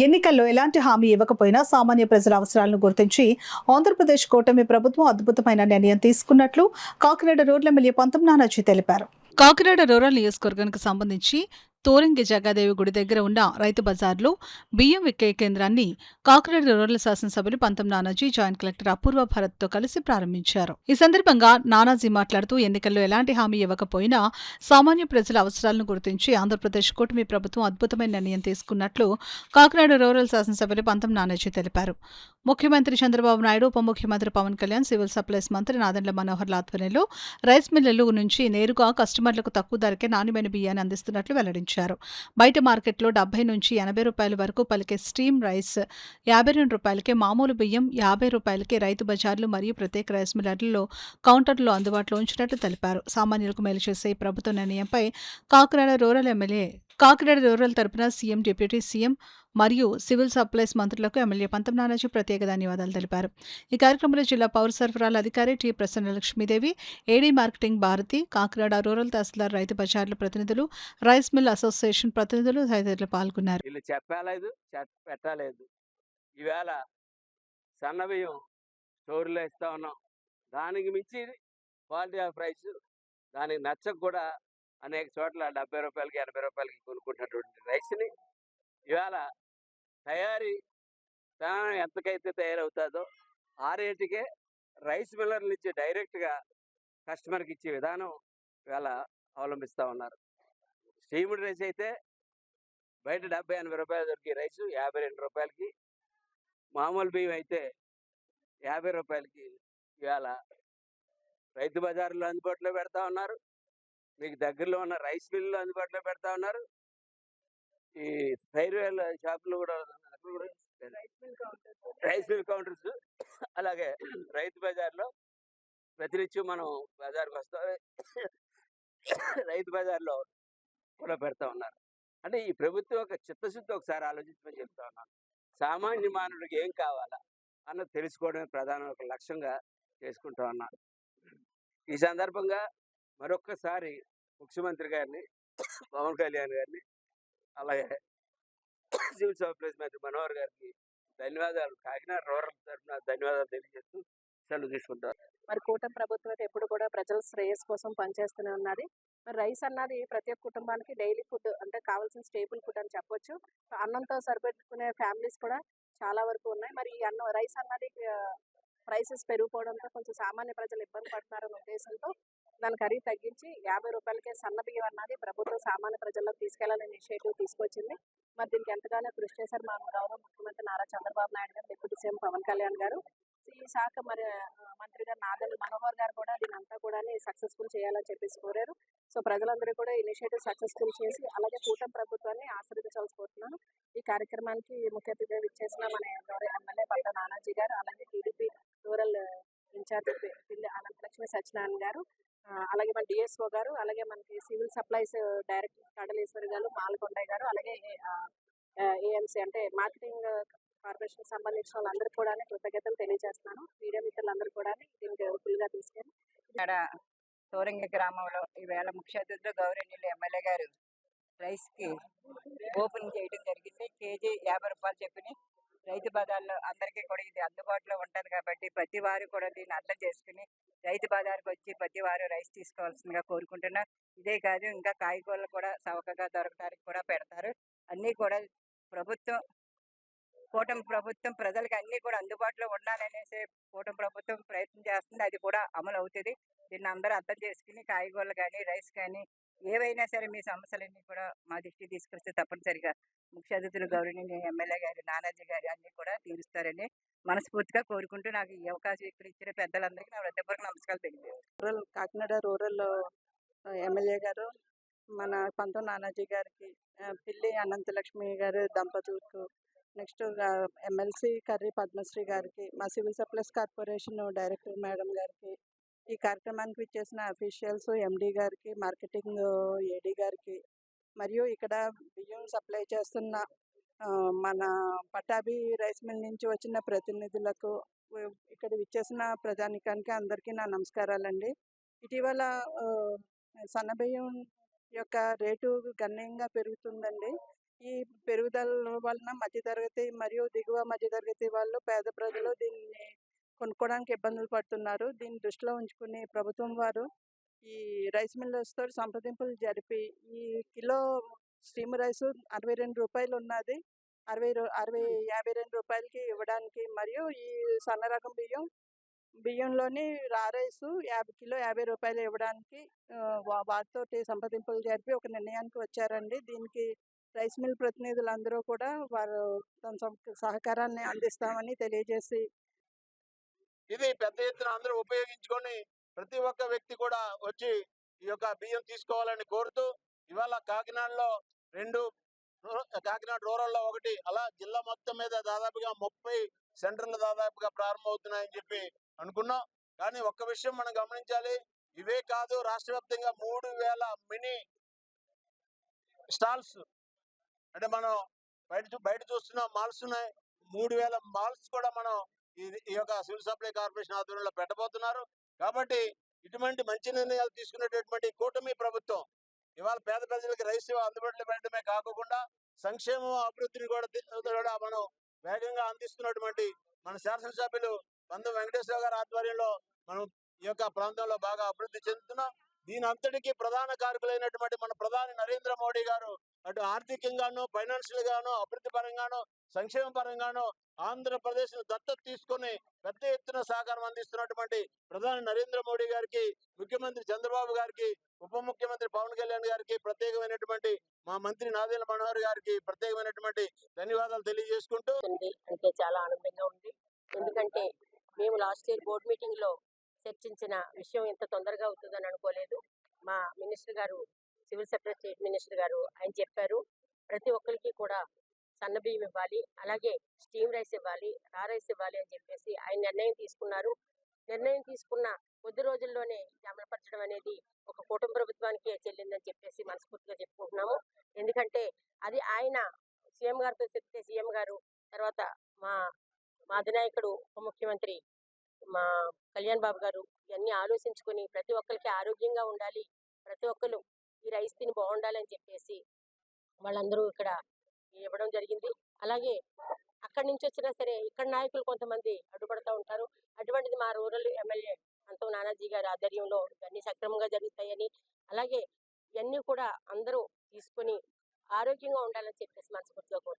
ఎన్నికల్లో ఎలాంటి హామీ ఇవ్వకపోయినా సామాన్య ప్రజల అవసరాలను గుర్తించి ఆంధ్రప్రదేశ్ కూటమి ప్రభుత్వం అద్భుతమైన నిర్ణయం తీసుకున్నట్లు కాకినాడ రూరల్ ఎమ్మెల్యే పంతం నానాజీ తెలిపారు. కాకినాడ రూరల్ నియోజకవర్గానికి సంబంధించి తోరంగి జగాదేవి గుడి దగ్గర ఉన్న రైతు బజార్లో బియ్యం విక్రయ కేంద్రాన్ని కాకినాడ రూరల్ శాసనసభ్యులు పంతం నానాజీ జాయింట్ కలెక్టర్ అపూర్వ భరత్తో కలిసి ప్రారంభించారు. ఈ సందర్భంగా నానాజీ మాట్లాడుతూ ఎన్నికల్లో ఎలాంటి హామీ ఇవ్వకపోయినా సామాన్య ప్రజల అవసరాలను గుర్తించి ఆంధ్రప్రదేశ్ కూటమి ప్రభుత్వం అద్భుతమైన నిర్ణయం తీసుకున్నట్లు కాకినాడ రూరల్ శాసనసభ్యులు పంతం నానాజీ తెలిపారు. ముఖ్యమంత్రి చంద్రబాబు నాయుడు, ఉప ముఖ్యమంత్రి పవన్ కళ్యాణ్, సివిల్ సప్లైస్ మంత్రి నాదెండ్ల మనోహర్ ఆధ్వర్యంలో రైస్ మిల్లుల నుంచి నేరుగా కస్టమర్లకు తక్కువ ధరకే నాణ్యమైన బియ్యాన్ని అందిస్తున్నట్లు వెల్లడించారు. బయట మార్కెట్లో 70 నుంచి 80 రూపాయల వరకు పలికే స్టీమ్ రైస్ 52 రూపాయలకే, మామూలు బియ్యం 50 రూపాయలకే రైతు బజార్లు మరియు ప్రత్యేక రైస్ మిల్లర్లలో కౌంటర్లో అందుబాటులో ఉంచినట్లు తెలిపారు. సామాన్యులకు మేలు చేసే ఈ ప్రభుత్వ నిర్ణయంపై కాకినాడ రూరల్ తరపున సీఎం, డిప్యూటీ సీఎం మరియు సివిల్ సప్లైస్ మంత్రులకు ఎమ్మెల్యే పంతం నానాజీ ప్రత్యేక ధన్యవాదాలు తెలిపారు. ఈ కార్యక్రమంలో జిల్లా పౌర సరఫరాల అధికారి T Prasannalakshmidevi, AD marketing Bharati, Kakinada rural tahsildar, రైతు బజార్ల ప్రతినిధులు, రైస్ మిల్ అసోసియేషన్ ప్రతినిధులు తదితరులు పాల్గొన్నారు. వీళ్ళు చెప్పలేదు, పెట్టలేదు. ఈవేళ సన్నబియ్యం స్టోర్లో ఇస్తా ఉన్నాం. దానికి మించి క్వాలిటీ ఆఫ్ రైస్ దానికి నచ్చక కూడా అనేక చోట్ల 70 రూపాయలకి 80 రూపాయలకి కొనుక్కున్నటువంటి రైస్ని ఇవాళ తయారీ ఎంతకైతే తయారవుతుందో ఆ రేటుకే రైస్ మిల్లర్ల నుంచి డైరెక్ట్గా కస్టమర్కి ఇచ్చే విధానం ఇవాళ అవలంబిస్తూ ఉన్నారు. స్టీమ్డ్ రైస్ అయితే బయట 70-80 రూపాయలు దొరికే రైసు 52 రూపాయలకి, మామూలు బియ్యం అయితే 50 రూపాయలకి ఇవాళ రైతు బజార్లో అందుబాటులో పెడతా ఉన్నారు. మీకు దగ్గరలో ఉన్న రైస్ మిల్లు అందుబాటులో పెడతా ఉన్నారు. ఈ రైల్వేల షాపులు కూడా రైస్ మిల్ కౌంటర్స్, అలాగే రైతు బజార్లో ప్రతినిత్యం మనం బజార్కి వస్తాం, రైతు బజార్లో కూడా పెడతా ఉన్నారు. అంటే ఈ ప్రభుత్వం ఒక చిత్తశుద్ధి ఒకసారి ఆలోచించమని చెప్తా ఉన్నాను. సామాన్య మానవుడికి ఏం కావాలా అన్నది తెలుసుకోవడమే ప్రధాన ఒక లక్ష్యంగా చేసుకుంటా ఉన్నారు. ఈ సందర్భంగా మరొక్కసారి ముఖ్యమంత్రి గారిని, పవన్ కళ్యాణ్ గారిని, అలాగే సివిల్ సప్లైస్ మంత్రి మనోహర్ గారికి ధన్యవాదాలు, కాకినాడ రూరల్ తరఫున ధన్యవాదాలు తెలియజేస్తూ సెలవు తీసుకుంటారు. మరి కూటమి ప్రభుత్వం అయితే ఎప్పుడు కూడా ప్రజల శ్రేయస్ కోసం పనిచేస్తూనే ఉన్నది. మరి రైస్ అన్నది ప్రతి ఒక్క కుటుంబానికి డైలీ ఫుడ్, అంటే కావాల్సిన స్టేబుల్ ఫుడ్ అని చెప్పొచ్చు. అన్నంతో సరిపెట్టుకునే ఫ్యామిలీస్ కూడా చాలా వరకు ఉన్నాయి. మరి ఈ రైస్ అన్నది ప్రైసెస్ పెరిగిపోవడంతో కొంచెం సామాన్య ప్రజలు ఇబ్బంది పడుతున్నారనే ఉద్దేశంతో దాని ఖరీదు తగ్గించి 50 రూపాయలకే సన్న బియ్యం అన్నది ప్రభుత్వం సామాన్య ప్రజల్లోకి తీసుకెళ్లాలని ఇనిషియేటివ్ తీసుకొచ్చింది. మరి దీనికి ఎంతగానో కృషి చేశారు మా గౌరవ ముఖ్యమంత్రి నారా చంద్రబాబు నాయుడు గారు, డిప్యూటీ సీఎం పవన్ కళ్యాణ్ గారు, ఈ శాఖ మరి మంత్రి గారు నాదెండ్ల మనోహర్ గారు కూడా దీని అంతా కూడా సక్సెస్ఫుల్ చేయాలని చెప్పేసి కోరారు. సో ప్రజలందరూ కూడా ఇనిషియేటివ్ సక్సెస్ఫుల్ చేసి అలాగే కూటమి ప్రభుత్వాన్ని ఆశీర్వదించాల్సి కోరుతున్నాను. ఈ కార్యక్రమానికి ముఖ్య అతిథిగా ఇచ్చేసిన మన గౌరవ ఎమ్మెల్యే పంతం నానాజీ గారు, అలాగే టీడీపీ రూరల్ ఇన్ఛార్జ్ పిల్లి అనంతలక్ష్మి సత్యనారాయణ గారు, అలాగే మన డిఎస్ఓ గారు, అలాగే మనకి సివిల్ సప్లైస్ డైరెక్టర్ కడలేశ్వరి గారు, మాలకొండయ్య గారు, అలాగే ఏఎంసీ అంటే మార్కెటింగ్ కార్పొరేషన్ సంబంధించిన వాళ్ళందరూ కూడా కృతజ్ఞతలు తెలియజేస్తున్నాను. మీడియా మిత్రులందరూ కూడా దీనికి ఫుల్గా తీసుకెళ్ళి ఇక్కడ తోరంగి గ్రామంలో ఈవేళ ముఖ్య అతిథులు గౌరవనీయులు ఎమ్మెల్యే గారు రైస్కి ఓపెన్ చేయడం జరిగింది. కేజీ 50 రూపాయలు చెప్పిన రైతు బజార్లో అందరికీ కూడా ఇది అందుబాటులో ఉంటుంది కాబట్టి ప్రతి వారు కూడా దీన్ని అర్థం చేసుకుని రైతు బజార్కి వచ్చి ప్రతి వారు రైస్ తీసుకోవాల్సిందిగా కోరుకుంటున్నా. ఇదే కాదు, ఇంకా కాయగూరలు కూడా చౌకగా దొరకడానికి కూడా పెడతారు. అన్నీ కూడా కూటమి ప్రభుత్వం ప్రజలకి అన్నీ కూడా అందుబాటులో ఉండాలనేసి కూటమి ప్రభుత్వం ప్రయత్నం చేస్తుంది. అది కూడా అమలు అవుతుంది. దీన్ని అందరూ అర్థం చేసుకుని కాయగూరలు కానీ రైస్ కానీ ఏవైనా సరే మీ సమస్యలన్నీ కూడా మా దృష్టికి తీసుకొస్తే తప్పనిసరిగా ముఖ్య అతిథులు గౌరవనీయ ఎమ్మెల్యే గారు, నానాజీ గారు అన్నీ కూడా తీరుస్తారని మనస్ఫూర్తిగా కోరుకుంటూ నాకు ఈ అవకాశం ఇక్కడ ఇచ్చిన పెద్దలందరికీ నా హృదయపూర్వక నమస్కారాలు తెలియజేస్తాను. కాకినాడ రూరల్ ఎమ్మెల్యే గారు మన పంతం నానాజీ గారికి, పిల్లి అనంతలక్ష్మి గారు దంపతులకు, నెక్స్ట్ ఎమ్మెల్సీ కర్రీ పద్మశ్రీ గారికి, మా civil supplies corporation director madam గారికి, ఈ కార్యక్రమానికి ఇచ్చేసిన అఫీషియల్స్, ఎండి గారికి, మార్కెటింగ్ ఏడీ గారికి, మరియు ఇక్కడ బియ్యం సప్లై చేస్తున్న మన పటాబీ రైస్ మిల్ నుంచి వచ్చిన ప్రతినిధులకు, ఇక్కడ ఇచ్చేసిన ప్రజానికానికి అందరికీ నా నమస్కారాలండి. ఇటీవల సన్నబియ్యం యొక్క రేటు గణనీయంగా పెరుగుతుందండి. ఈ పెరుగుదల వలన మధ్యతరగతి మరియు దిగువ మధ్యతరగతి వాళ్ళు, పేద ప్రజలు దీన్ని కొనుక్కోవడానికి ఇబ్బందులు పడుతున్నారు. దీన్ని దృష్టిలో ఉంచుకుని ప్రభుత్వం వారు ఈ రైస్ మిల్లర్స్‌తో సంప్రదింపులు జరిపి, ఈ కిలో స్టీమ్ రైసు రూ. 62 ఉన్నది. 52 ఇవ్వడానికి, మరియు ఈ సన్న రకం బియ్యంలోని రా రైసు కిలో రూ. 50 ఇవ్వడానికి వారితోటి సంప్రదింపులు జరిపి ఒక నిర్ణయానికి వచ్చారండి. దీనికి రైస్ మిల్ ప్రతినిధులందరూ కూడా వారు తమ సహకారాన్ని అందిస్తామని తెలియజేసి, ఇది పెద్ద ఎత్తున అందరూ ఉపయోగించుకొని ప్రతి ఒక్క వ్యక్తి కూడా వచ్చి ఈ యొక్క బియ్యం తీసుకోవాలని కోరుతూ, ఇవాళ కాకినాడలో 2, కాకినాడ రూరల్లో 1, అలా జిల్లా మొత్తం మీద దాదాపుగా 30 సెంటర్లు దాదాపుగా ప్రారంభమవుతున్నాయని చెప్పి అనుకున్నాం. కానీ ఒక్క విషయం మనం గమనించాలి, ఇవే కాదు, రాష్ట్ర వ్యాప్తంగా 3000 మినీ స్టాల్స్, అంటే మనం బయట చూస్తున్న మాల్స్ ఉన్నాయి, 3000 మాల్స్ కూడా మనం ఈ యొక్క సివిల్ సప్లై కార్పొరేషన్ ఆధ్వర్యంలో పెట్టబోతున్నారు. కాబట్టి ఇటువంటి మంచి నిర్ణయాలు తీసుకునేటటువంటి కూటమి ప్రభుత్వం ఇవాళ పేద ప్రజలకు రైస్ అందుబాటులో పెట్టడమే కాకుండా సంక్షేమం, అభివృద్ధిని కూడా మనం వేగంగా అందిస్తున్నటువంటి మన శాసనసభ్యులు బంధు వెంకటేశ్వర గారి ఆధ్వర్యంలో మనం ఈ యొక్క ప్రాంతంలో బాగా అభివృద్ధి చెందుతున్నాం. దీని అంతటికీ ప్రధాన కారకులైనటువంటి మన ప్రధాని నరేంద్ర మోడీ గారు అటు ఆర్థికంగాను, ఫైనాన్షియల్ గాను, అభివృద్ధి పరంగాను, సంక్షేమ పరంగాను ఆంధ్రప్రదేశ్ దత్తత తీసుకొని పెద్ద ఎత్తున సహకారం అందిస్తున్నటువంటి ప్రధాని నరేంద్ర మోడీ గారికి, ముఖ్యమంత్రి చంద్రబాబు గారికి, ఉప ముఖ్యమంత్రి పవన్ కళ్యాణ్ గారికి, ప్రత్యేకమైనటువంటి మా మంత్రి నాదెండ్ల మనోహర్ గారికి ప్రత్యేకమైనటువంటి ధన్యవాదాలు తెలియజేసుకుంటూ, అంటే చాలా ఆనందంగా ఉంది. ఎందుకంటే మేము లాస్ట్ ఇయర్ బోర్డు మీటింగ్ లో చర్చించిన విషయం ఇంత తొందరగా అవుతుందని అనుకోలేదు. మా మినిస్టర్ గారు, సివిల్ సప్లై స్టేట్ మినిస్టర్ గారు, ఆయన చెప్పారు ప్రతి ఒక్కరికి కూడా సన్న బియ్యం ఇవ్వాలి, అలాగే స్టీమ్ రైస్ ఇవ్వాలి, రా రైస్ ఇవ్వాలి అని చెప్పేసి ఆయన నిర్ణయం తీసుకున్నారు. నిర్ణయం తీసుకున్న కొద్ది రోజుల్లోనే ఇది అమలుపరచడం అనేది ఒక కుటుంబ ప్రభుత్వానికే చెల్లిందని చెప్పేసి మనస్ఫూర్తిగా చెప్పుకుంటున్నాము. ఎందుకంటే అది ఆయన సీఎం గారితో చెప్తే సీఎం గారు, తర్వాత మా అధినాయకుడు ఉప ముఖ్యమంత్రి మా కళ్యాణ్ బాబు గారు ఇవన్నీ ఆలోచించుకుని ప్రతి ఒక్కరికి ఆరోగ్యంగా ఉండాలి, ప్రతి ఒక్కరు ఈ రైస్ తిని బాగుండాలి అని చెప్పేసి వాళ్ళందరూ ఇక్కడ ఇవ్వడం జరిగింది. అలాగే అక్కడి నుంచి వచ్చినా సరే ఇక్కడ నాయకులు కొంతమంది అడ్డుపడతా ఉంటారు. అటువంటిది మా రూరల్ ఎమ్మెల్యే అంతం నానాజీ గారి ఆధ్వర్యంలో ఇవన్నీ సక్రమంగా జరుగుతాయని, అలాగే ఇవన్నీ కూడా అందరూ తీసుకొని ఆరోగ్యంగా ఉండాలని చెప్పేసి మనస్ఫూర్తిగా కోరుకుంటున్నాను.